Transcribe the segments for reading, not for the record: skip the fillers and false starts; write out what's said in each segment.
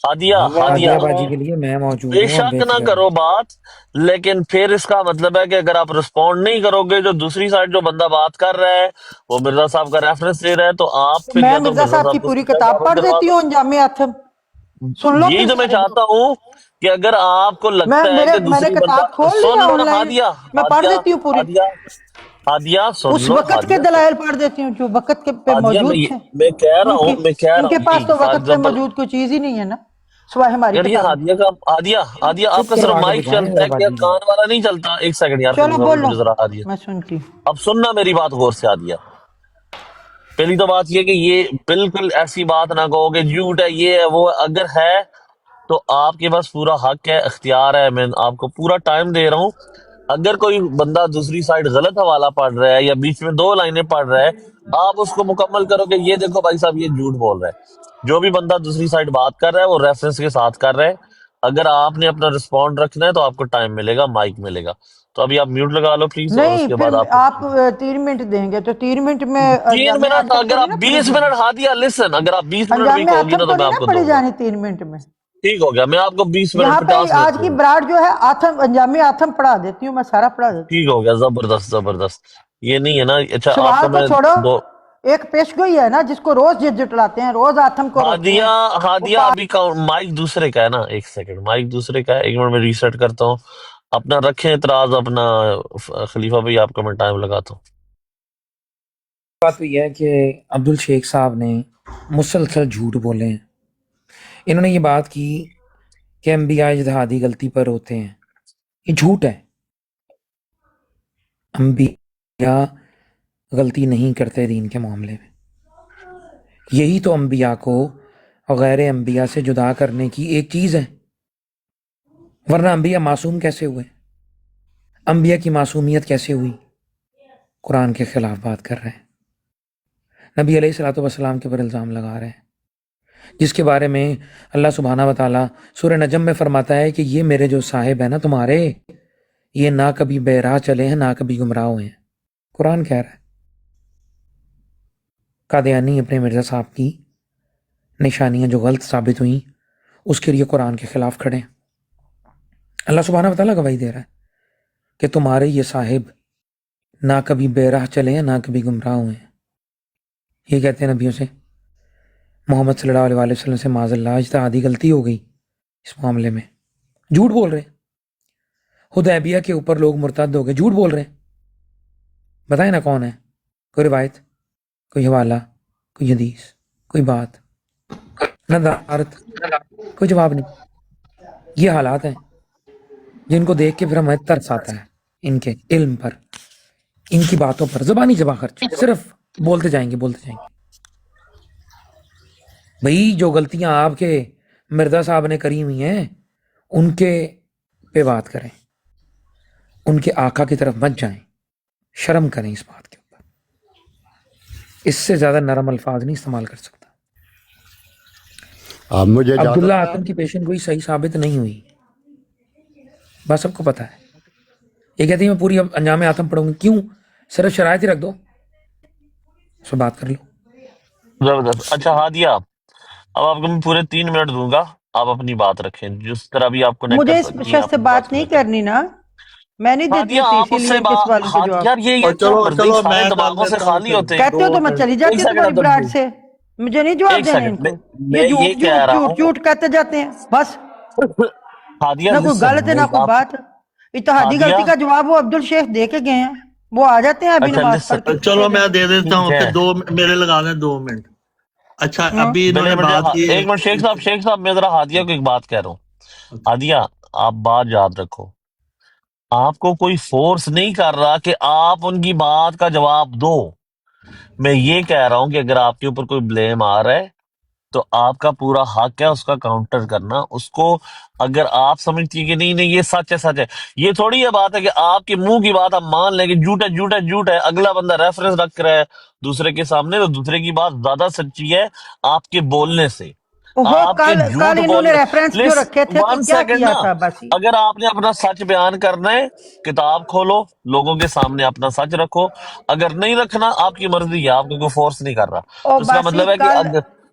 ہادیہ ہادیہ ہادیہ باجی کے لیے میں موجود بے ہوں، آپ شک بے نہ فکر کرو رہیں۔ بات، لیکن پھر اس کا مطلب ہے کہ اگر آپ رسپونڈ نہیں کرو گے، جو دوسری سائڈ جو بندہ بات کر رہا ہے وہ مرزا صاحب کا ریفرنس دے رہا ہے، تو آپ پھر میں یا تو مرزا مرزا صاحب کی صاحب کو پوری سیدھا کتاب ثابت پڑھ کروا دیتی دو۔ ہوں انجام آتم، سن لو یہی پھر تو میں سارے چاہتا لوگ۔ ہوں کہ اگر آپ کو لگتا ہے کہ میں نے دوسری کتاب بندہ کھول سن لیا لو آن نا، لائن، ہادیہ میں پڑھ ہادیہ دیتی ہوں پوری، ہادیہ ہادیہ سن اس لو، وقت کے ہادیہ دلائل پڑھ دیتی ہوں جو وقت کے پہ ہادیہ موجود تھے، میں کہہ رہا ہوں ان کے پاس جی تو فار وقت پہ ایگزامپل، موجود کوئی چیز ہی نہیں ہے نا، سوائے ہماری یار یہ کتابیں۔ ہادیہ کا ہادیہ آپ چپ کا صرف کروا کے مائک دکھائیں چلتا ذرا ہے کیا باجی کو۔ کان والا نہیں چلتا؟ ایک سیکنڈ یار، چلو بولو، مجھے ذرا ہادیہ میں سنتی ہوں۔ اب سننا میری بات غور سے ہادیہ۔ پہلی تو بات یہ کہ یہ بالکل ایسی بات نہ کہو کہ جھوٹ ہے، یہ ہے وہ ہے، اگر ہے تو آپ کے پاس پورا حق ہے، اختیار ہے، میں آپ کو پورا ٹائم دے رہا ہوں۔ اگر کوئی بندہ دوسری سائڈ غلط حوالہ پڑھ رہا ہے یا بیچ میں دو لائنیں پڑھ رہا ہے، آپ اس کو مکمل کرو کہ یہ دیکھو بھائی صاحب یہ جھوٹ بول رہا ہے۔ جو بھی بندہ دوسری سائڈ بات کر رہا ہے وہ ریفرنس کے ساتھ کر رہا ہے۔ اگر آپ نے اپنا رسپونڈ رکھنا ہے تو آپ کو ٹائم ملے گا، مائک ملے گا۔ تو ابھی آپ میوٹ لگا لو پلیز، اور اس نہیں کے پھر بعد آپ آپ 3 منٹ دیں گے تو 3 منٹ میں 3 منٹ، آتم اگر تھوڑی آپ نا پڑھی 20 منٹ جانی، ہادیہ لسن، اگر آپ 20 منٹ بھی انجام کہو گی نا آتم تو تو میں نہیں آپ نا کو پڑھی دوں گا۔ جانی 3 منٹ میں۔ ٹھیک ہو گیا، میں آپ کو 20 منٹ یہاں پہ 50 منٹ آج کی دوں گا۔ براڈ جو ہے آتم، انجام آتم پڑھا دیتی ہوں، میں سارا پڑھا دیتی ٹھیک ہو گیا، زبردست زبردست۔ یہ نہیں ہے نا، اچھا ہوں۔ آپ سوال کو تو میں چھوڑو، دو ایک پیش گوئی ہے نا جس کو روز جٹلاتے ہیں، روز آتم کو روکتے ہادیہ ہیں، وہ ہادیہ ابھی مائک دوسرے کا ہے نا، ایک سیکنڈ، مائک دوسرے کا ہے، 1 منٹ میں ریسیٹ کرتا ہوں۔ اپنا رکھیں اعتراض اپنا، خلیفہ بھائی آپ کا میں ٹائم لگاتا ہوں۔ بات تو یہ ہے کہ عبد الشیخ صاحب نے مسلسل جھوٹ بولے ہیں۔ انہوں نے یہ بات کی کہ انبیاء اجتہادی غلطی پر ہوتے ہیں، یہ جھوٹ ہے۔ انبیاء غلطی نہیں کرتے دین کے معاملے میں، یہی تو انبیاء کو غیر انبیاء سے جدا کرنے کی ایک چیز ہے، ورنہ انبیاء معصوم کیسے ہوئے؟ انبیاء کی معصومیت کیسے ہوئی؟ قرآن کے خلاف بات کر رہے ہیں، نبی علیہ الصلوۃ والسلام کے پر الزام لگا رہے ہیں، جس کے بارے میں اللہ سبحانہ و تعالیٰ سورہ نجم میں فرماتا ہے کہ یہ میرے جو صاحب ہیں نا تمہارے، یہ نہ کبھی بے راہ چلے ہیں نہ کبھی گمراہ ہوئے ہیں۔ قرآن کہہ رہا ہے۔ قادیانی اپنے مرزا صاحب کی نشانیاں جو غلط ثابت ہوئیں اس کے لیے قرآن کے خلاف کھڑے ہیں۔ اللہ سبحانہ و تعالیٰ گواہی دے رہا ہے کہ تمہارے یہ صاحب نہ کبھی بے راہ چلے ہیں نہ کبھی گمراہ ہوئے ہیں۔ یہ کہتے ہیں نبیوں سے، محمد صلی اللہ علیہ وسلم سے معاذ اللہ اجتہادی غلطی ہو گئی اس معاملے میں، جھوٹ بول رہے ہیں۔ حدیبیہ کے اوپر لوگ مرتد ہو گئے، جھوٹ بول رہے ہیں۔ بتائیں نا کون ہے؟ کوئی روایت، کوئی حوالہ، کوئی حدیث، کوئی بات، ندارت، کوئی جواب نہیں۔ یہ حالات ہیں جن کو دیکھ کے پھر ہمیں ترس آتا ہے، ان کے علم پر، ان کی باتوں پر، زبانی جبا خرچ، صرف بولتے جائیں گے بولتے جائیں گے۔ بھئی جو غلطیاں آپ کے مرزا صاحب نے کری ہوئی ہیں ان کے پہ بات کریں، ان کے آقا کی طرف مت جائیں، شرم کریں اس بات کے اوپر۔ اس سے زیادہ نرم الفاظ نہیں استعمال کر سکتا۔ آپ مجھے عبداللہ اجازت آتم کی پیشن گوئی صحیح ثابت نہیں ہوئی، بس سب کو پتہ ہے۔ یہ کہتی ہے میں پوری انجام آتم پڑھوں گی، کیوں؟ صرف شرائط ہی رکھ دو، اس پہ بات کر لو۔ زبردست۔ اچھا ہادیہ، اب آپ کو میں پورے 3 منٹ دوں گا، آپ اپنی بات رکھیں جس طرح بھی آپ کنیکٹ کر مجھے اس سکتی ہیں شخص سے اپنی بات بات کو لے نہیں کر۔ کرنی نا، میں نہیں دیتی ہادیہ ہوتی آپ اسی اس سے لیے کہ سوالوں کے جواب۔ یار یہ کیا چلو مرضی، چلو سارے میں کر دماغوں سے لیتا ہوں خالی پھر ہوتے ہیں۔ کہتے ہو تو میں 2 منٹ۔ چلی ایک جاتی ہوں سیکنڈ تمہاری عبد براڈ الجی، سے، مجھے نہیں جواب ایک دینا ان سیکنڈ کو، یہ میں یہ جھوٹ کہہ جھوٹ رہا جھوٹ ہوں، جھوٹ کہتے جاتے ہیں بس، ہادیہ نہ کوئی لسن، غلط ہے نہ کوئی بات۔ اتحادی ہادیہ غلطی کا جواب وہ عبد الشیخ دے کے گئے ہیں، وہ آ جاتے ہیں ابھی اچھا نماز پڑھ کے لسن، چلے چلو میں جائیں۔ دے دیتا ٹھیک ہوں، ہے، پھر 2 میرے لگا دیں 2 منٹ۔ اچھا ہاں ابھی انہوں پہلے نے بات کی ایک منٹ شیخ صاحب میں ذرا ہادیہ کو ایک بات کہہ رہا ہوں۔ ہادیہ آپ بات یاد رکھو، آپ کو کوئی فورس نہیں کر رہا کہ آپ ان کی بات کا جواب دو۔ میں یہ کہہ رہا ہوں کہ اگر آپ کے اوپر کوئی بلیم آ رہا ہے تو آپ کا پورا حق ہے اس کا کاؤنٹر کرنا اس کو۔ اگر آپ سمجھتی ہیں کہ نہیں نہیں یہ سچ ہے سچ ہے، یہ تھوڑی یہ بات ہے کہ آپ کے منہ کی بات آپ مان لیں کہ جھوٹ ہے جھوٹ ہے جھوٹ ہے، اگلا بندہ ریفرنس رکھ رہا ہے دوسرے کے سامنے تو دوسرے کی بات زیادہ سچی ہے آپ کے بولنے سے، وہ آپ کے کل جھوٹ انہوں نے بولنے۔ ریفرنس جو پلیز رکھے تھے تو 1 کیا سیکنڈ کیا نا، تھا بس ہی۔ اگر آپ نے اپنا سچ بیان کرنا ہے کتاب کھولو، لوگوں کے سامنے اپنا سچ رکھو، اگر نہیں رکھنا آپ کی مرضی ہے، آپ کو کوئی فورس نہیں کر رہا، اور تو اس کا باسی مطلب ہے کہ کل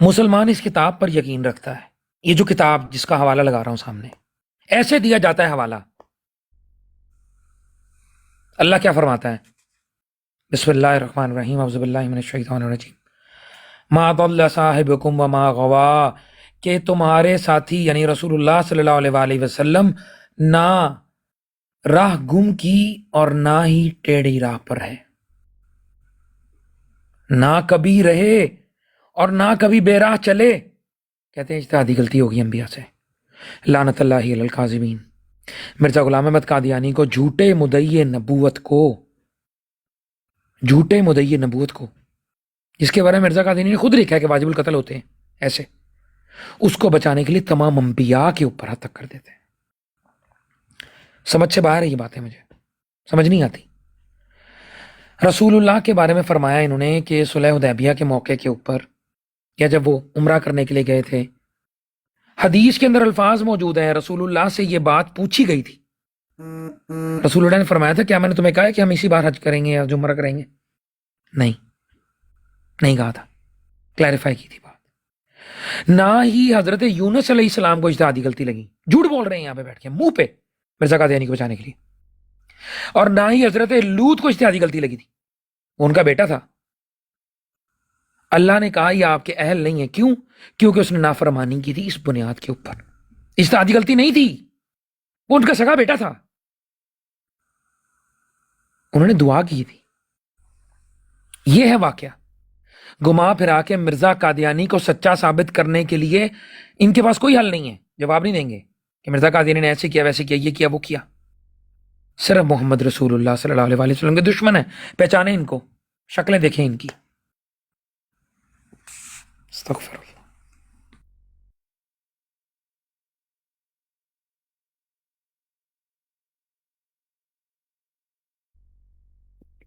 مسلمان اس کتاب پر یقین رکھتا ہے. یہ جو کتاب جس کا حوالہ لگا رہا ہوں سامنے، ایسے دیا جاتا ہے حوالہ. اللہ کیا فرماتا ہے؟ بسم اللہ الرحمن الرحیم، اعوذ باللہ من الشیطان الرجیم. ما ضل صاحبکم وما غوا، کہ تمہارے ساتھی یعنی رسول اللہ صلی اللہ علیہ وآلہ وسلم نہ راہ گم کی اور نہ ہی ٹیڑھی راہ پر ہے، نہ کبھی رہے اور نہ کبھی بے راہ چلے. کہتے ہیں اجتہادی غلطی ہوگی انبیاء سے. لعنت اللہ علی الکاذبین. مرزا غلام احمد قادیانی کو جھوٹے مدعی نبوت کو جس کے بارے میں مرزا قادیانی نے خود لکھا ہے کہ واجب القتل ہوتے ہیں، ایسے اس کو بچانے کے لیے تمام انبیاء کے اوپر ہاتھ تک کر دیتے ہیں. سمجھ سے باہر ہے یہ باتیں، مجھے سمجھ نہیں آتی. رسول اللہ کے بارے میں فرمایا انہوں نے کہ صلح حدیبیہ کے موقع کے اوپر یا جب وہ عمرہ کرنے کے لیے گئے تھے، حدیث کے اندر الفاظ موجود ہیں، رسول اللہ سے یہ بات پوچھی گئی تھی. رسول اللہ نے فرمایا تھا کیا میں نے تمہیں کہا ہے کہ ہم اسی بار حج کریں گے یا عمرہ کریں گے؟ نہیں کہا تھا، کلیریفائی کی تھی بات. نہ ہی حضرت یونس علیہ السلام کو اجتہادی غلطی لگی، جھوٹ بول رہے ہیں یہاں پہ بیٹھ کے منہ پہ مرزا قادیانی کو بچانے کے لیے. اور نہ ہی حضرت لوط کو اجتہادی غلطی لگی تھی، وہ ان کا بیٹا تھا. اللہ نے کہا یہ آپ کے اہل نہیں ہے. کیوں؟ کیونکہ اس نے نافرمانی کی تھی اس بنیاد کے اوپر. اجتہادی غلطی نہیں تھی، وہ ان کا سگا بیٹا تھا، انہوں نے دعا کی تھی. یہ ہے واقعہ. گما پھرا کے مرزا قادیانی کو سچا ثابت کرنے کے لیے ان کے پاس کوئی حل نہیں ہے، جواب نہیں دیں گے کہ مرزا قادیانی نے ایسے کیا ویسے کیا، یہ کیا وہ کیا. صرف محمد رسول اللہ صلی اللہ علیہ وآلہ وسلم کے دشمن ہیں. پہچانیں ان کو، شکلیں دیکھیں ان کی. استغفر اللہ.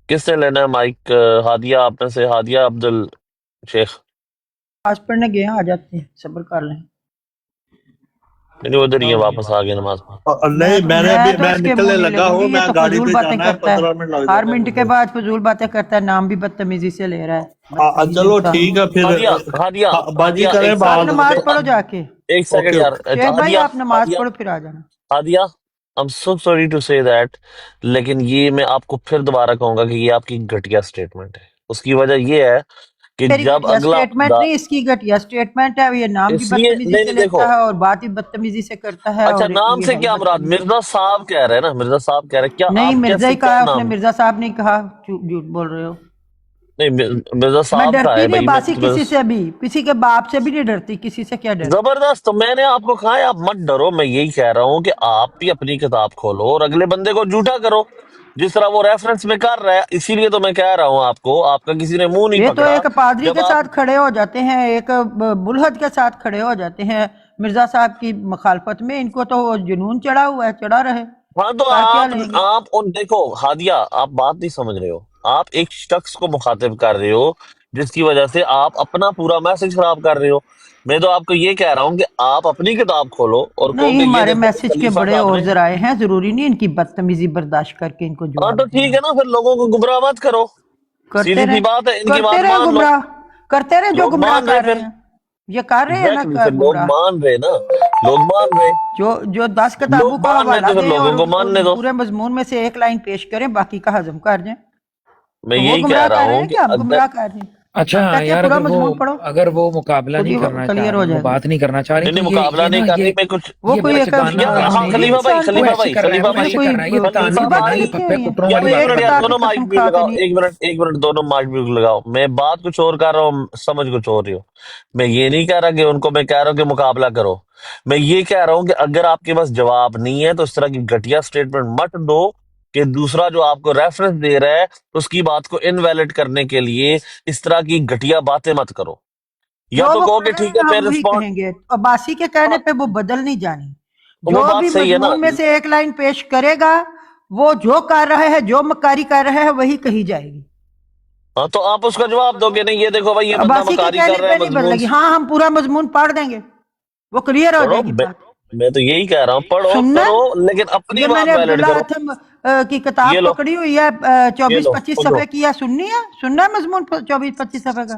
کس نے لینا ہے مائک؟ ہادیہ، آپ میں سے ہادیہ عبد الشیخ. نماز پڑھنے گئے ہیں، آ جاتے ہیں، صبر کر لیں. نہیں ادھر ہی ہے، واپس آ گئے نماز پڑھ. نہیں میں نکلنے لگا ہوں، میں گاڑی پہ باتیں جانا ہے، کرتا 15 منٹ لگ ہے، جائیں ہر گے منٹ کے بعد فضول باتیں کرتا ہے، نام بھی بدتمیزی سے لے رہا ہے. چلو ٹھیک ہے پھر ہادیہ باجی کریں ایک بات. نماز پڑھو جا کے. ایک سیکنڈ یار. شیخ بھائی ہادیہ آپ نماز پڑھو پھر آ جانا. Hadia I'm so sorry to say that، لیکن یہ میں آپ کو پھر دوبارہ کہوں گا کہ یہ آپ کی گھٹیا سٹیٹمنٹ ہے. اس کی وجہ یہ ہے کہ میری جب گھٹیا اگلا سٹیٹمنٹ نہیں، اس کی گھٹیا سٹیٹمنٹ ہے. یہ نام بھی اس لیے بدتمیزی سے نہیں دیکھو، لیتا ہے اور بات بھی بدتمیزی سے کرتا ہے. اچھا اور نام یہ سے ہے کیا مراد؟ بدتمیزی. مرزا صاحب کہہ رہے ہیں نا، مرزا صاحب کہہ رہے ہیں. کیا نہیں، آپ مرزا کیسے ہی کہا کیا ہے اس نے، نام؟ مرزا صاحب نہیں کہا. جھوٹ بول رہے ہو. نہیں مرزا میں صاحب کا ڈرتی ہے نہیں بھائی. باسی کسی سے بھی، کسی کے باپ سے بھی نہیں ڈرتی، کسی سے کیا ڈر. زبردست. تو میں نے آپ کو کہا ہے آپ مت ڈرو. میں یہی کہہ رہا ہوں کہ آپ بھی اپنی کتاب کھولو اور اگلے بندے کو جھوٹا کرو جس طرح وہ ریفرنس میں کر رہا ہے. اسی لیے تو میں کہہ رہا ہوں آپ کو، آپ کا کسی نے منہ نہیں یہ تو پکڑا. ایک پادری جب کے آپ ساتھ کھڑے ہو جاتے ہیں، ایک بلحد کے ساتھ کھڑے ہو جاتے ہیں مرزا صاحب کی مخالفت میں. ان کو تو جنون چڑھا ہوا ہے، چڑھا رہے. ہاں تو کر کیا لیں گے؟ آپ ان دیکھو ہادیہ، آپ بات نہیں سمجھ رہے ہو. آپ ایک شخص کو مخاطب کر رہے ہو جس کی وجہ سے آپ اپنا پورا میسج خراب کر رہے ہو. میں تو آپ کو یہ کہہ رہا ہوں کہ آپ اپنی کتاب کھولو اور کہو نہیں، کہ یہ ہمارے دیکھو میسج کے خلیفہ بڑے صاحب اور نے. ذرائع ہیں، ضروری نہیں ان کی بدتمیزی برداشت کر کے ان کو ہاں جواب تو ٹھیک دینا. ہے نا، پھر لوگوں کو گمراہ مت کرو. کرتے سیدھی رہے، سی بات ہے، ان کی کرتے بات رہے مان لو. گمراہ، کرتے رہے جو لوگ گمراہ مان رہے کر رہے پھر ہیں. یہ کر رہے ہیں نا ایگزیکٹلی، پھر لوگ گمراہ. مان رہے نا، لوگ مان رہے. جو 10 کتابوں لوگ کا مان رہے حوالہ تو پھر دیں اور لوگوں کو ماننے دو. پورے مضمون میں سے ایک لائن پیش کریں، باقی کا ہضم کر جائیں. میں تو وہ یہی کہہ گمراہ رہا کر رہے ہوں ہیں کہ کہ ہم اگر گمراہ کر رہے ہیں. اچھا ہم کہتے ہیں یار، پورا مضمون پڑھو، اگر وہ مقابلہ خود نہیں ہی کرنا چاہ کلیئر رہے ہو ہیں، وہ جائے گا. بات نہیں کرنا چاہ رہے نہیں تو نہیں، مقابلہ نہیں کرنی. میں کچھ وہ یہ کوئی ایک بچگانہ یار. انداز ہاں میں خلیفہ بھائی، انسان کو وہ خلیفہ ایسے بھائی، کر رہا ہے، خلیفہ وہ یہ بھائی، ایسے کوئی کر رہا ہے، یہ بڑی خلیفہ تانوی بات بنا بھائی. یہ نہیں پھپے ہے. کٹروں یار والی کوئی ایک ایک منٹ باتیں یار، نہیں کتاب ہے. دونوں کی مائک قسم میوٹ کھا کے لگاؤ. نہیں. ایک منٹ دونوں مائک میوٹ لگاؤ. میں بات کچھ اور کر رہا ہوں، سمجھ کچھ اور رہی ہو. میں یہ نہیں کہہ رہا کہ ان کو میں کہہ رہا ہوں کہ مقابلہ کرو. میں یہ کہہ رہا ہوں کہ اگر آپ کے پاس جواب نہیں ہے تو اس طرح کی گھٹیا سٹیٹمنٹ مت دو کہ دوسرا جو آپ کو ریفرنس دے رہا ہے اس کی بات کو انویلڈ کرنے کے لیے اس طرح کی گھٹیا باتیں مت کرو. یا جو تو وہ کہو کر کہ رہے ٹھیک ہے ہیں پھر ہم وہی رسپونڈ. کہیں گے. عباسی کے کہنے پہ وہ بدل نہیں جانی. وہ جو بات بھی صحیح ہے نا. مضمون میں سے ایک لائن پیش کرے گا، وہ جو کر رہا ہے، جو مکاری کر رہا ہے، وہی کہی جائے گی. ہاں تو آپ اس کا جواب دو کہ نہیں یہ دیکھو بھائی یہ بندہ عباسی کے مکاری کہنے کر رہا پہ ہے نہیں مضمون بدلے گی. ہاں ہم پورا مضمون پڑھ دیں گے، وہ کلیئر ہو پڑھو. جائے گی بات. میں تو یہی کہہ رہا ہوں پڑھو سننا، کرو لیکن اپنی یہ میں بات نے ویلڈ عبداللہ کرو. اتم کی یہ کتاب لو، پکڑی ہوئی ہے، یہ لو 24-25 پڑھو. صفحے کی ہے. سننی ہے، سننا ہے مضمون 24-25 صفحے کا.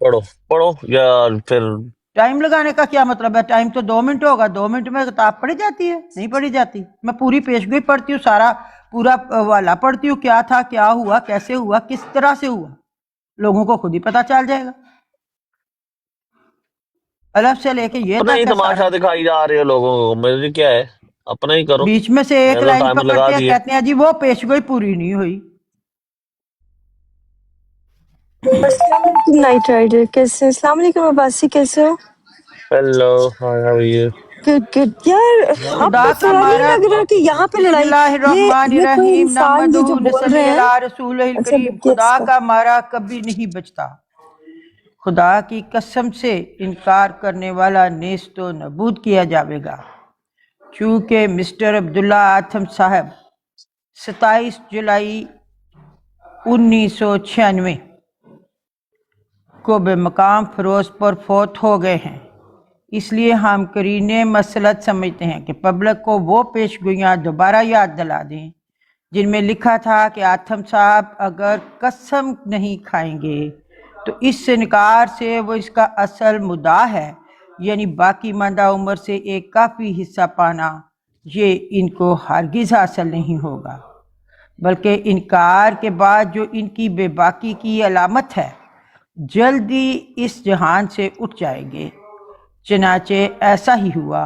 پڑھو پڑھو یا پھر ٹائم لگانے کا کیا مطلب ہے؟ ٹائم تو 2 منٹ ہوگا، 2 منٹ میں کتاب پڑھی جاتی ہے؟ نہیں پڑھی جاتی۔ میں پوری پیشگوئی پڑھتی ہوں، سارا پورا والا پڑھتی ہوں، کیا تھا، کیا ہوا، کیسے ہوا، کس طرح سے ہوا، لوگوں کو خود ہی پتہ چل جائے گا۔ الف سے لے کے یہ اپنا ہی تک ہے سارا۔ تماشا دکھائی جا رہے ہو لوگوں کو، مجھے کیا ہے، اپنا ہی کرو، بیچ میں سے ایک میں تو لائن ٹائمر لگا پکڑتے ہیں، دیے۔ کہتے ہیں جی وہ پیشگوئی پوری نہیں ہوئی۔ السلام علیکم نائٹ رائڈر، کیسے؟ السلام علیکم عباسی، کیسے ہو؟ Hello hi how you? Good good یار، آپ خدا کو کا تھوڑا نہیں مارا، لگ رہا کہ یہاں پہ بسم لڑائی، اللہ الرحمن یہ کوئی الرحیم، انسان یہ نحمدہ جو بول نصلی رہے ہیں؟ علی رسول اچھا الکریم، لڑکیت خدا کا کا مارا کبھی نہیں بچتا۔ خدا کی قسم سے انکار کرنے والا نیست و نابود کیا جاوے گا، چونکہ مسٹر عبداللہ آتم صاحب 27 جولائی 1996 کو بے مقام فیروز پور فوت ہو گئے ہیں۔ اس لیے ہم کرین مسلط سمجھتے ہیں کہ پبلک کو وہ پیشگوئیاں دوبارہ یاد دلا دیں جن میں لکھا تھا کہ آتم صاحب اگر قسم نہیں کھائیں گے تو اس انکار سے وہ اس کا اصل مدعا ہے، یعنی باقی ماندہ عمر سے ایک کافی حصہ پانا، یہ ان کو ہرگز حاصل نہیں ہوگا، بلکہ انکار کے بعد جو ان کی بے باکی کی علامت ہے، جلدی اس جہان سے اٹھ جائیں گے۔ چنانچہ ایسا ہی ہوا،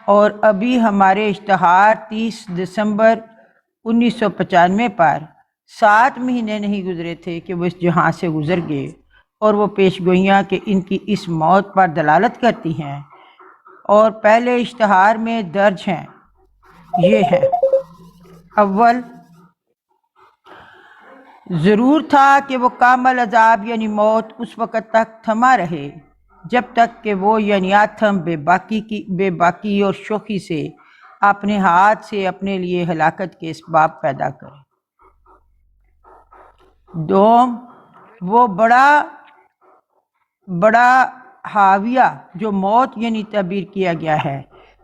اور ابھی ہمارے اشتہار 30 دسمبر 1995 پر 7 مہینے نہیں گزرے تھے کہ وہ اس جہاں سے گزر گئے، اور وہ پیشگوئیاں کہ ان کی اس موت پر دلالت کرتی ہیں اور پہلے اشتہار میں درج ہیں یہ ہیں: اول، ضرور تھا کہ وہ کامل عذاب یعنی موت اس وقت تک تھما رہے جب تک کہ وہ یعنی آتم بے باکی اور شوخی سے اپنے ہاتھ سے اپنے لیے ہلاکت کے اسباب پیدا کرے۔ دوم، وہ بڑا حاویہ جو موت یعنی تعبیر کیا گیا ہے،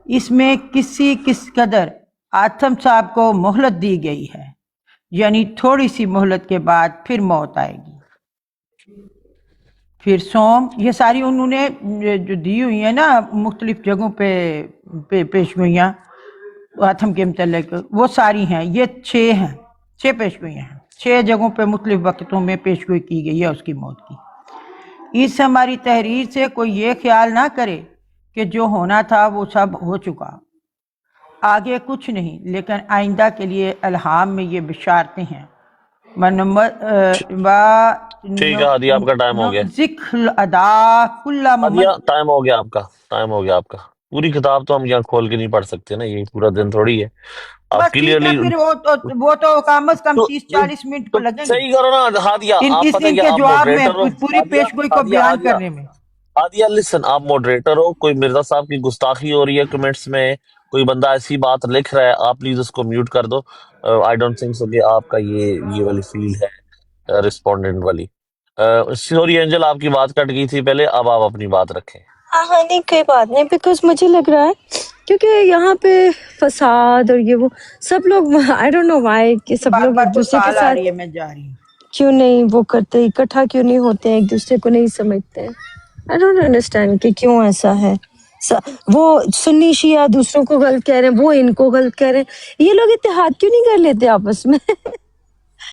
اس میں کس قدر آتم صاحب کو مہلت دی گئی ہے، یعنی تھوڑی سی مہلت کے بعد پھر موت آئے گی۔ پھر سوم، یہ ساری انہوں نے جو دی ہوئی ہیں نا مختلف جگہوں پہ پیشگوئیاں آتم کے متعلق، وہ ساری ہیں، یہ 6 ہیں، 6 پیشگوئیاں ہیں، 6 جگہوں پہ مختلف وقتوں میں پیشگوئی کی گئی ہے اس کی موت کی۔ اس ہماری تحریر سے کوئی یہ خیال نہ کرے کہ جو ہونا تھا وہ سب ہو چکا، آگے کچھ نہیں، لیکن آئندہ کے لیے الہام میں یہ بشارتیں ہیں۔ ٹھیک ہے ہادیہ، آپ کا ٹائم ہو گیا۔ ذکر ادا کل ہادیہ ٹائم ہو گیا آپ کا، ٹائم ہو گیا آپ کا۔ پوری کتاب تو ہم یہاں کھول کے نہیں پڑھ سکتے نا، یہ پورا دن تھوڑی ہے۔ آپ بس ٹھیک ہے، کلیئرلی پھر وہ تو کم از کم 30-40 منٹ تو لگیں گے صحیح کرو نا ہادیہ، آپ پتہ ان کیا، کے آپ جواب میں ماڈریٹر ہو۔ پوری پیشگوئی کو بیان کرنے میں۔ ہادیہ لسن، آپ ماڈریٹر ہو، کوئی مرزا صاحب کی گستاخی ہو رہی ہے کمنٹس میں، کوئی بندہ ایسی بات لکھ رہا ہے، آپ پلیز اس کو میوٹ کر دو۔ آئی ڈونٹ تھنک سو کہ آپ کا یہ والی فیلڈ ہے رسپونڈنٹ والی۔ سوری اینجل، آپ کی بات کٹ گئی تھی پہلے، اب آپ اپنی بات رکھیں۔ ہاں نہیں کوئی بات نہیں، بیکاز مجھے لگ رہا ہے کیونکہ یہاں پہ فساد اور یہ وہ سب لوگ آئی ڈونٹ نو وائی کہ سب بار لوگ بار ایک کوئی دوسرے کے کال آ رہی ہے، ساتھ میں جا رہی ہوں۔ کیوں نہیں وہ کرتے، اکٹھا کیوں نہیں ہوتے ہیں، ایک دوسرے کو نہیں سمجھتے ہیں۔ آئی ڈونٹ انڈرسٹینڈ کہ کیوں ایسا ہے۔ وہ سنی شیعہ دوسروں کو غلط کہہ رہے ہیں، وہ ان کو غلط کہہ رہے ہیں، یہ لوگ اتحاد کیوں نہیں کر لیتے آپس میں؟